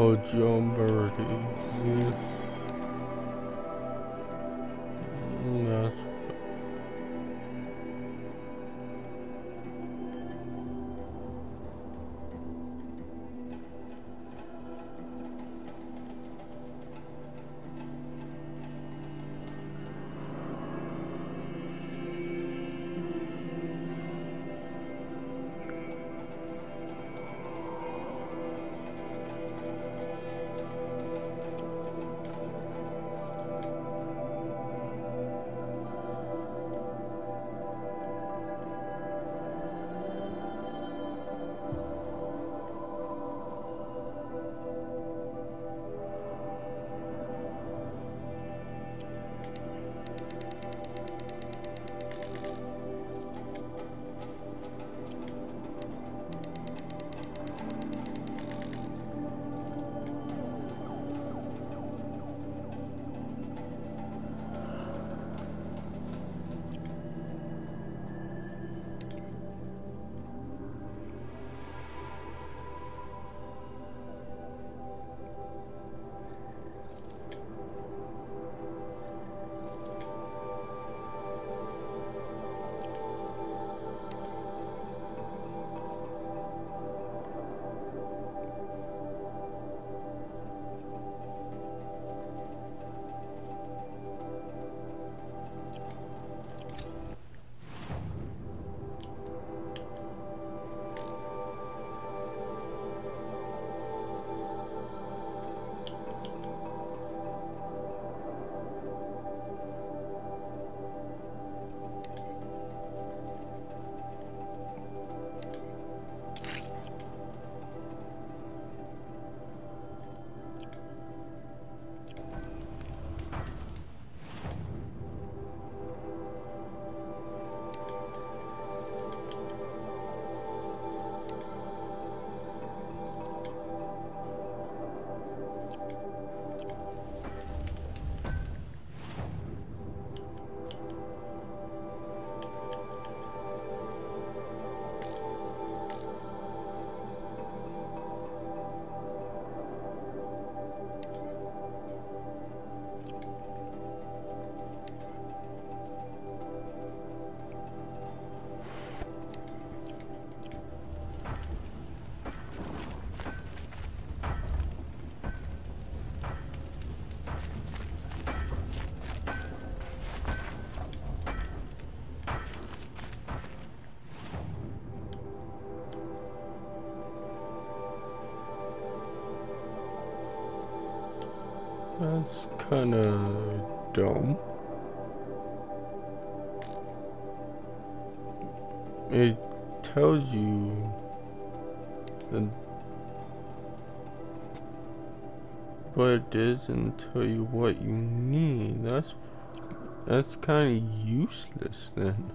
Oh, John Birdie. Yeah. That's kind of dumb. It tells you the, what it is and tell you what you need. That's kind of useless then.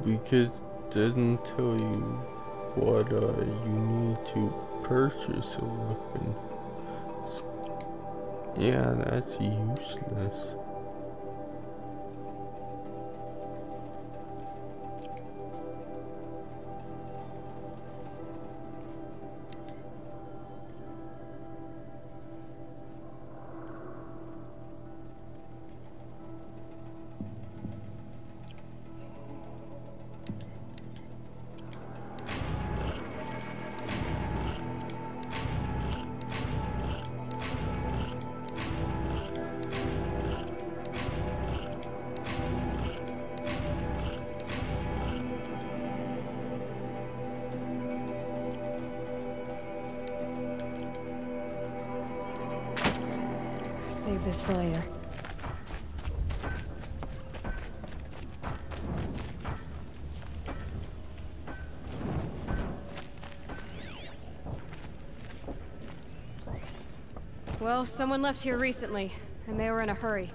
Because it doesn't tell you what you need to purchase a weapon. Yeah, that's useless. Save this for later. Well, someone left here recently, and they were in a hurry.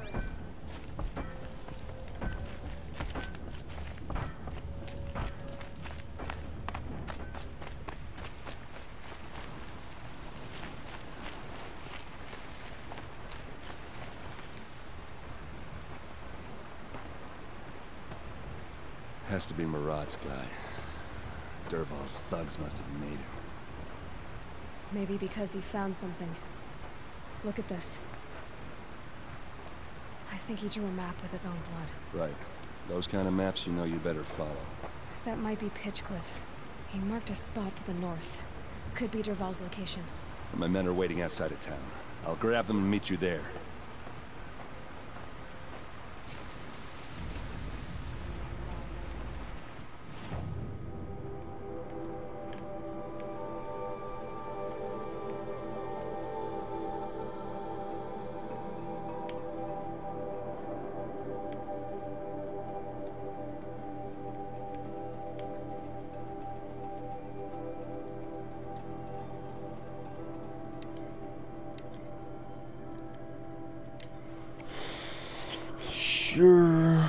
Has to be Marat's guy. Dervahl's thugs must have made him. Maybe because he found something. Look at this. I think he drew a map with his own blood. Right. Those kind of maps you know you better follow. That might be Pitchcliff. He marked a spot to the north. Could be Dervahl's location. My men are waiting outside of town. I'll grab them and meet you there. Sure.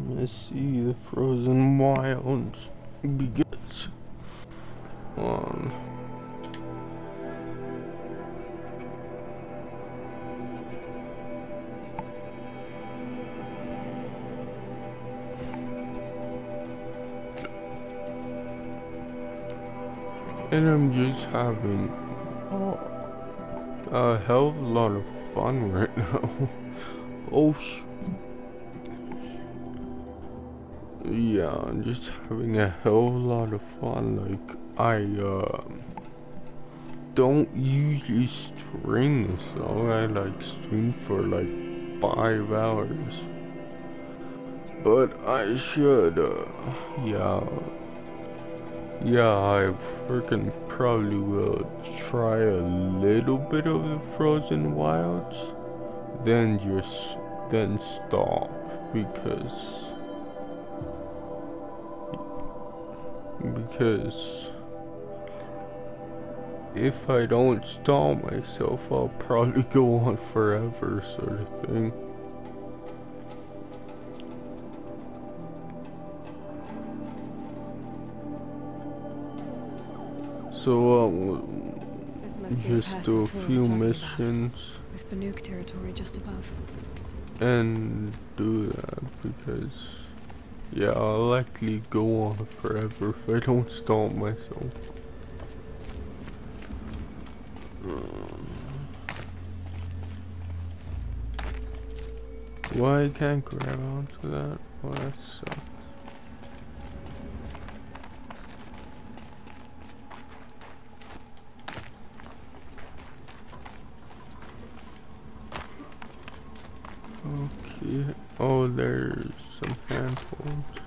Let's see the Frozen Wilds begins on. And I'm just having a hell of a lot of fun right now. Oh yeah, I'm just having a hell of a lot of fun. Like, I don't usually stream, so I like stream for like 5 hours. But I should, yeah, I freaking probably will try a little bit of the Frozen Wilds, then stop, because if I don't stop myself, I'll probably go on forever, sort of thing. So, just do a few missions with Banuk territory just above. And do that, because yeah, I'll likely go on forever if I don't stop myself. Why I can't grab onto that? Well, that sucks. Okay. Oh, there's some handholds.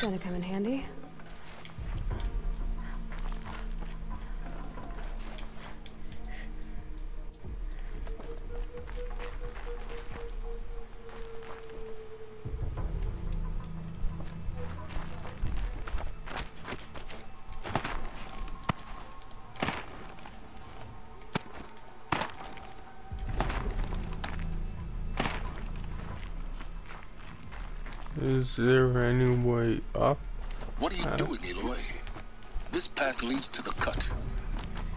Gonna come in handy. Is there any way up? What are you doing, Aloy? This path leads to the cut.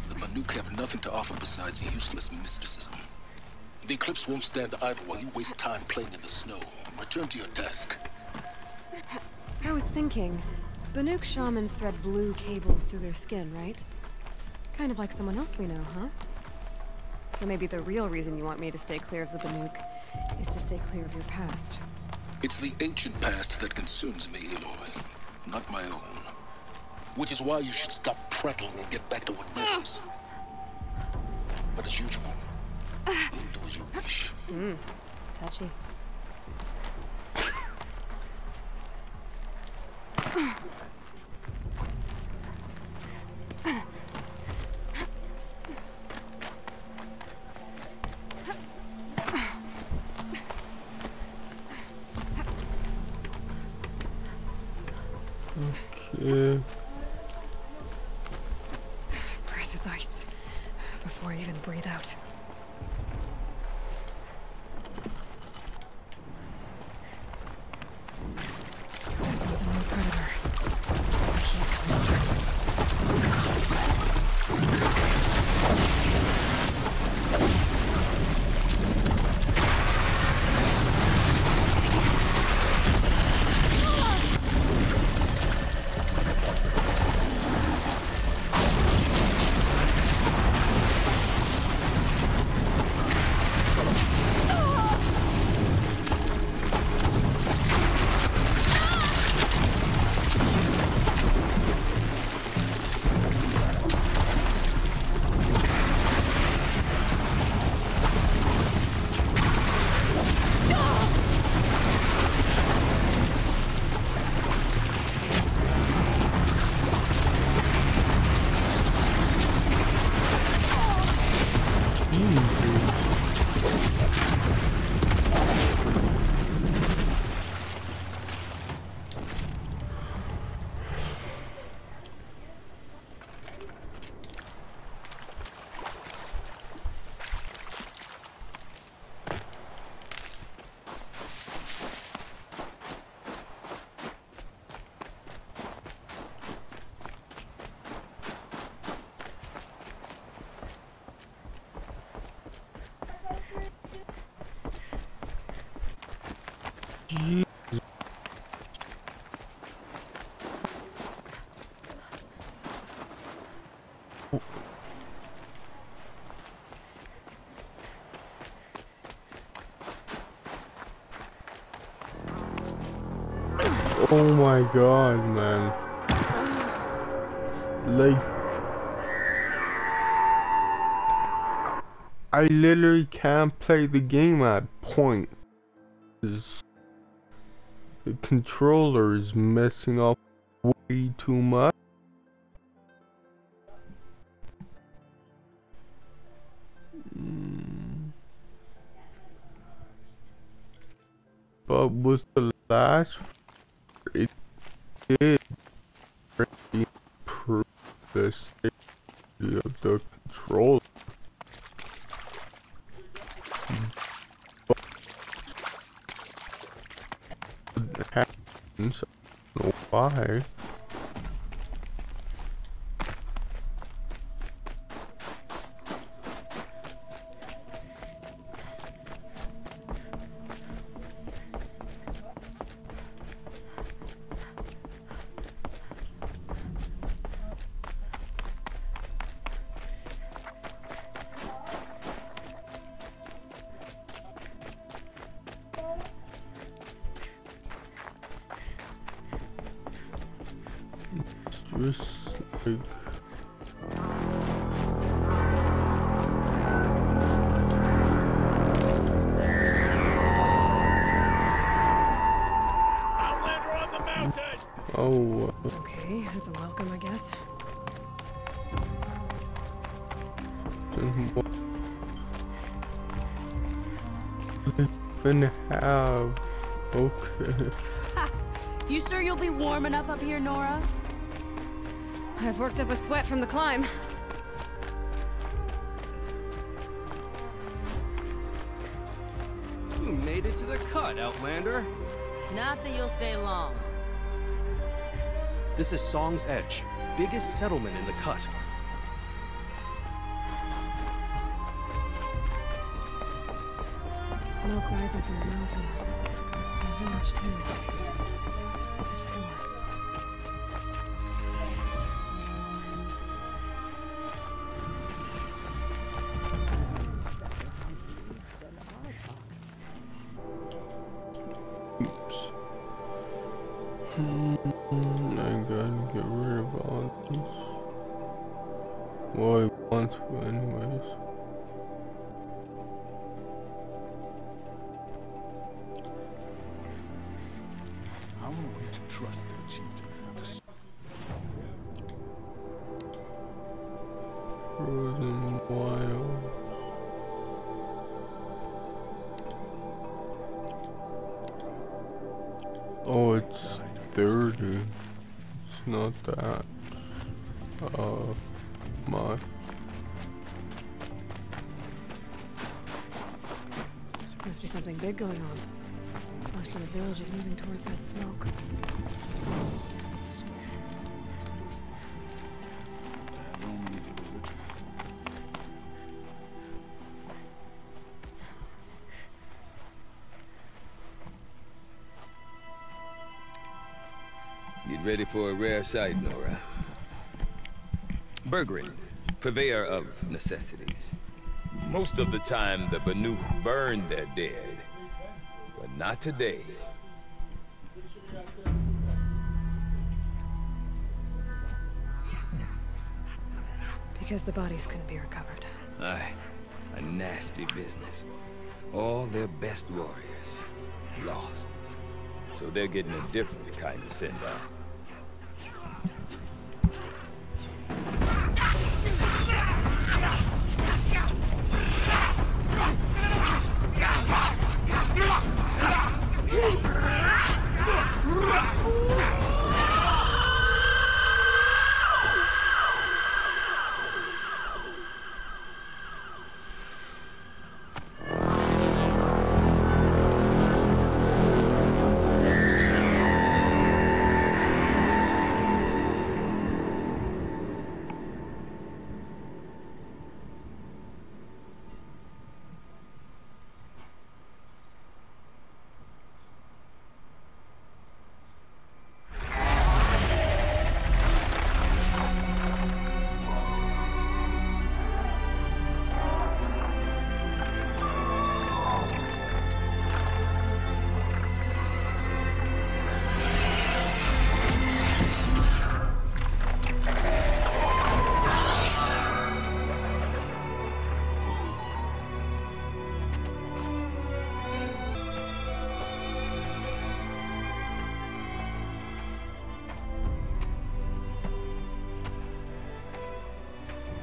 The Banuk have nothing to offer besides useless mysticism. The Eclipse won't stand idle while you waste time playing in the snow. Return to your task. I was thinking, Banuk shamans thread blue cables through their skin, right? Kind of like someone else we know, huh? So maybe the real reason you want me to stay clear of the Banuk is to stay clear of your past. It's the ancient past that consumes me, Aloy, not my own. Which is why you should stop prattling and get back to what matters. But as usual, you'll do as you wish. Touchy. Yeah. Breath is ice. Before I even breathe out. Sounds a new predator. It's the heat coming on. Oh my god, man. Like, I literally can't play the game at point. The controller is messing up way too much. But with the last, it did really improve the safety of the controller. But it happens, I don't know why. Just like Outlander on the mountain! oh, Okay, that's a welcome, I guess. then what do they even have? Okay. You sure you'll be warm enough up here, Nora? I've worked up a sweat from the climb. You made it to the cut, Outlander. Not that you'll stay long. This is Song's Edge, biggest settlement in the cut. Smoke rising from the mountain. The village, too. What's it for? Oops. I gotta get rid of all these. Well, I want to anyways. How are we to trust the chieftain? Frozen wild. Oh, it's 30. It's not that much. Must be something big going on. Most of the village is moving towards that smoke. Get ready for a rare sight, Nora. Bergren, purveyor of necessities. Most of the time, the Banuk burn their dead. But not today. Because the bodies couldn't be recovered. Aye, a nasty business. All their best warriors lost. So they're getting a different kind of send-off.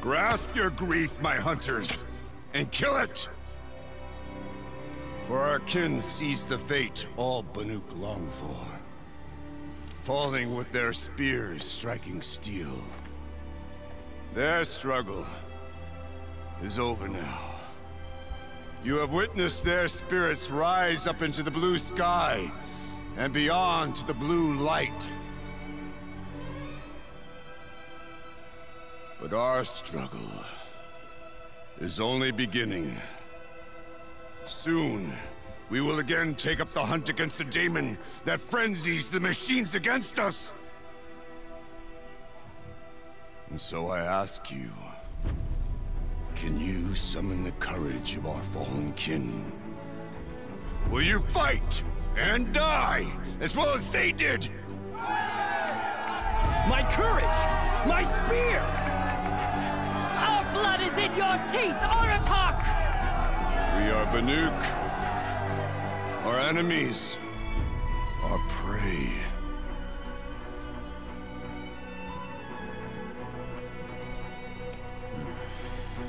Grasp your grief, my hunters, and kill it! For our kin sees the fate all Banuk long for. Falling with their spears striking steel. Their struggle is over now. You have witnessed their spirits rise up into the blue sky, and beyond to the blue light. But our struggle is only beginning. Soon, we will again take up the hunt against the daemon that frenzies the machines against us. And so I ask you, can you summon the courage of our fallen kin? Will you fight and die as well as they did? My courage! My spear! Our blood is in your teeth, Aratak! We are Banuk. Our enemies. Our prey.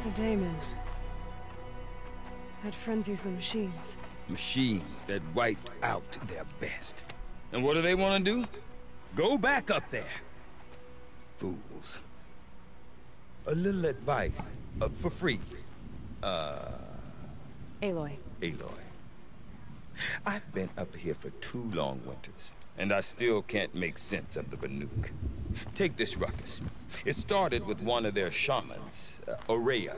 The daemon. That frenzies the machines. Machines that wiped out their best. And what do they want to do? Go back up there. Fools. A little advice, for free. Aloy. Aloy. I've been up here for 2 long winters, and I still can't make sense of the Banuk. Take this ruckus. It started with one of their shamans, Ourea,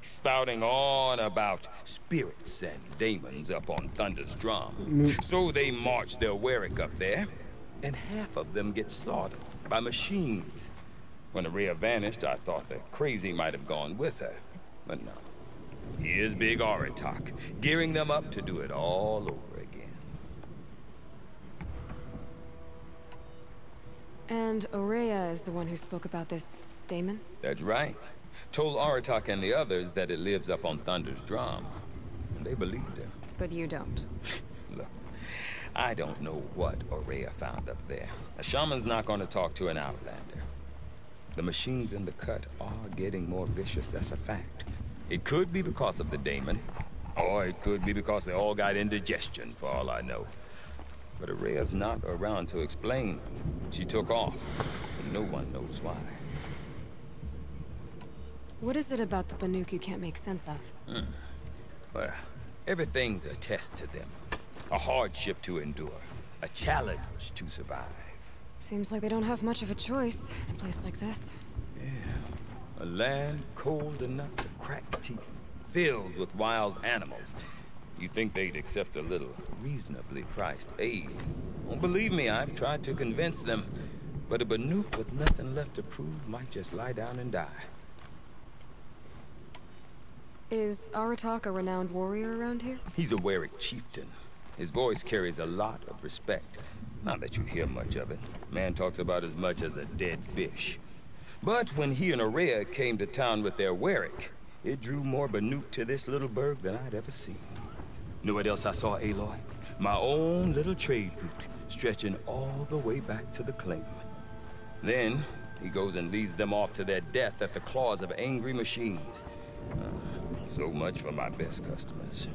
spouting on about spirits and daemons up on Thunder's drum. So they march their Warwick up there, and half of them get slaughtered by machines. When Ourea vanished, I thought the crazy might have gone with her, but no. Here's Big Aratak, gearing them up to do it all over again. And Ourea is the one who spoke about this daemon? That's right. Told Aratak and the others that it lives up on Thunder's drum. And they believed her. But you don't. Look, I don't know what Ourea found up there. A shaman's not going to talk to an outlander. The machines in the cut are getting more vicious, that's a fact. It could be because of the daemon, or it could be because they all got indigestion, for all I know. But Ourea's not around to explain. She took off, and no one knows why. What is it about the Banuk you can't make sense of? Well, everything's a test to them. A hardship to endure. A challenge to survive. Seems like they don't have much of a choice in a place like this. Yeah. A land cold enough to crack teeth. Filled with wild animals. You think they'd accept a little reasonably priced aid? Well, believe me, I've tried to convince them. But a Banuk with nothing left to prove might just lie down and die. Is Aratak a renowned warrior around here? He's a Werik chieftain. His voice carries a lot of respect. Not that you hear much of it. Man talks about as much as a dead fish. But when he and Ourea came to town with their Werik, it drew more Banuk to this little burg than I'd ever seen. Know what else I saw, Aloy? My own little trade route, stretching all the way back to the claim. Then, he goes and leads them off to their death at the claws of angry machines. So much for my best customers.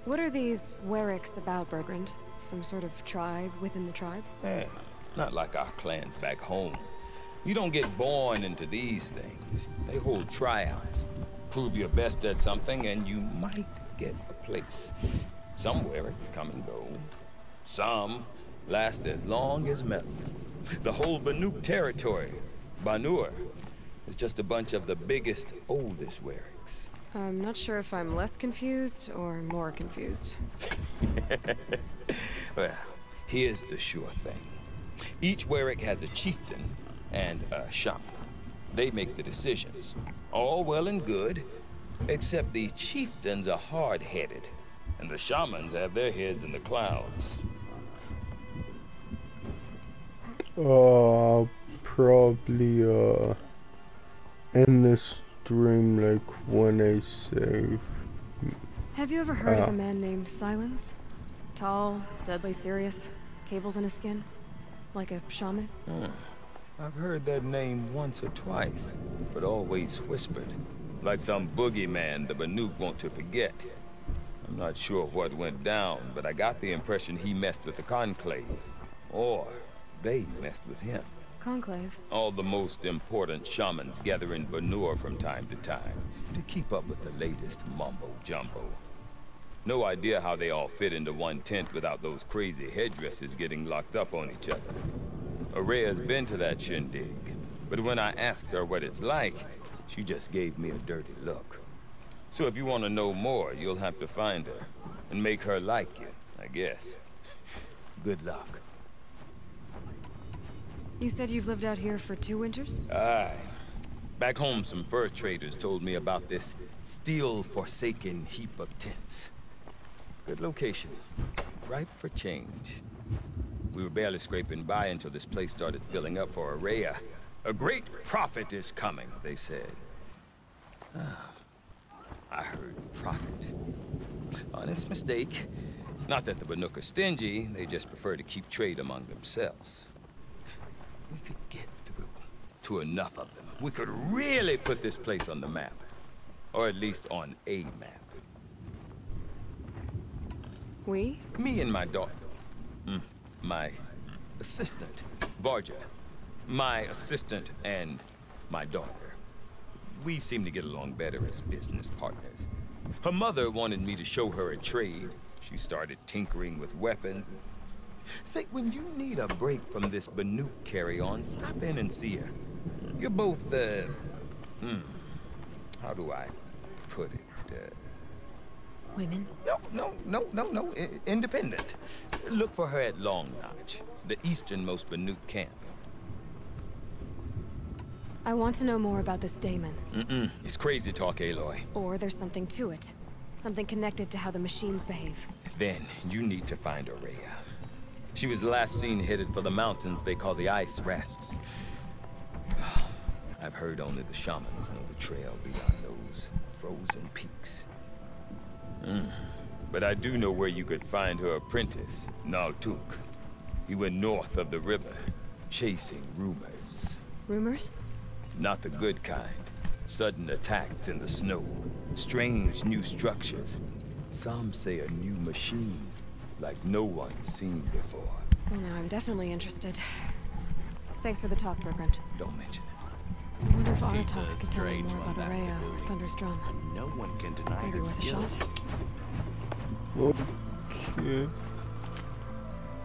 What are these Weriks about, Bergrand? Some sort of tribe within the tribe? Not like our clans back home. You don't get born into these things. They hold tryouts. Prove your best at something and you might get a place. Some Weriks come and go. Some last as long as metal. The whole Banuk territory, Banur, is just a bunch of the biggest, oldest Weriks. I'm not sure if I'm less confused or more confused. Well, here's the sure thing. Each Werik has a chieftain and a shaman. They make the decisions. All well and good, except the chieftains are hard-headed, and the shamans have their heads in the clouds. Probably, end this stream, like, when I save. Have you ever heard of a man named Silence? Tall, deadly serious, cables in his skin? Like a shaman? I've heard that name once or twice, but always whispered. Like some boogeyman the Banuk want to forget. I'm not sure what went down, but I got the impression he messed with the Conclave. Or they messed with him. Conclave? All the most important shamans gather in Banur from time to time to keep up with the latest mumbo-jumbo. No idea how they all fit into one tent without those crazy headdresses getting locked up on each other. Ourea's been to that shindig, but when I asked her what it's like, she just gave me a dirty look. So if you want to know more, you'll have to find her and make her like you, I guess. Good luck. You said you've lived out here for 2 winters? Aye. Back home, some fur traders told me about this steel-forsaken heap of tents. Good location. Ripe for change. We were barely scraping by until this place started filling up for Ourea. A great prophet is coming, they said. I heard prophet. Honest mistake. Not that the Banuk are stingy, they just prefer to keep trade among themselves. We could get through to enough of them. We could really put this place on the map. Or at least on a map. We? Me and my daughter. My assistant, Varja. My assistant and my daughter. We seem to get along better as business partners. Her mother wanted me to show her a trade. She started tinkering with weapons. Say, when you need a break from this Banuk carry-on, stop in and see her. You're both, how do I put it? Women? No. Independent. Look for her at Long Notch, the easternmost Banuk camp. I want to know more about this daemon. It's crazy talk, Aloy. Or there's something to it. Something connected to how the machines behave. Then, you need to find Ourea. She was last seen headed for the mountains they call the Ice Rasts. I've heard only the shamans know the trail beyond those frozen peaks. But I do know where you could find her apprentice, Naltuk. He went north of the river, chasing rumors. Rumors? Not the good kind. Sudden attacks in the snow. Strange new structures. Some say a new machine, like no one's seen before. No, I'm definitely interested. Thanks for the talk, Bergrand. Don't mention it. I wonder if Aratak could tell me more about Ourea, Thunder's drum. No one can deny Maybe her worth a skills. shot. Okay.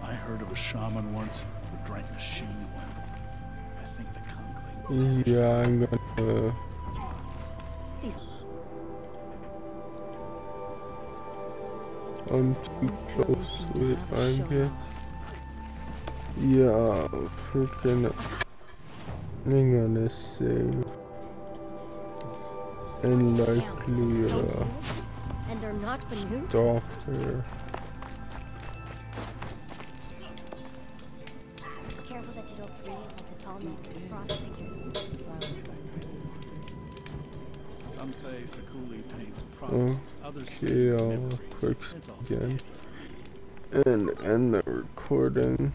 I heard of a shaman once who drank machine oil. I think the Conclave. Yeah, I'm gonna these. I'm too close to it, I guess. Yeah, freaking. Hang on a sec. And likely, And they're not Banuk? stop there. Careful that you don't freeze like the tall man with the frost figures. Some say Sakuli paints prophecies, others say Okay, I'll click again and end the recording.